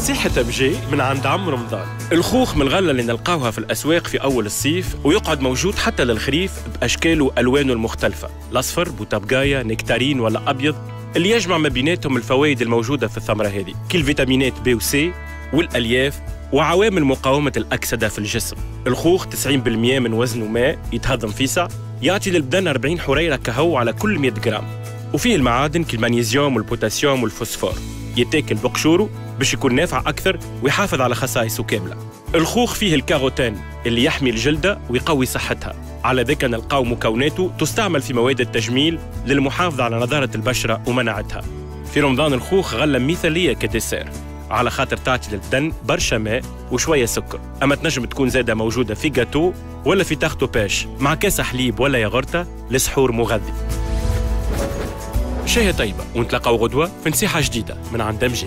نصيحة بجي من عند عم رمضان. الخوخ من الغلة اللي نلقاوها في الأسواق في أول الصيف ويقعد موجود حتى للخريف بأشكاله وألوانه المختلفة، الأصفر، بوتابقايا، نكتارين ولا أبيض، اللي يجمع ما بيناتهم الفوائد الموجودة في الثمرة هذه كالفيتامينات B و C والألياف وعوامل مقاومة الأكسدة في الجسم. الخوخ 90% من وزنه ماء يتهضم فيسع، يعطي للبدن 40 حريرة كهو على كل 100 جرام، وفيه المعادن كالمغنيسيوم والبوتاسيوم والفوسفور. يتاكل بقشوره باش يكون نافع أكثر ويحافظ على خصائصه كاملة. الخوخ فيه الكاروتين اللي يحمي الجلدة ويقوي صحتها، على ذلك نلقاو مكوناته تستعمل في مواد التجميل للمحافظة على نضارة البشرة ومناعتها. في رمضان الخوخ غلة مثالية كديسير، على خاطر تعطي للبدن برشا ماء وشوية سكر، أما تنجم تكون زادة موجودة في جاتو ولا في تاختو باش مع كاس حليب ولا ياغورتا لسحور مغذي. شاهي طيبة ونتلاقاو غدوة في نصيحة جديدة من عند MG.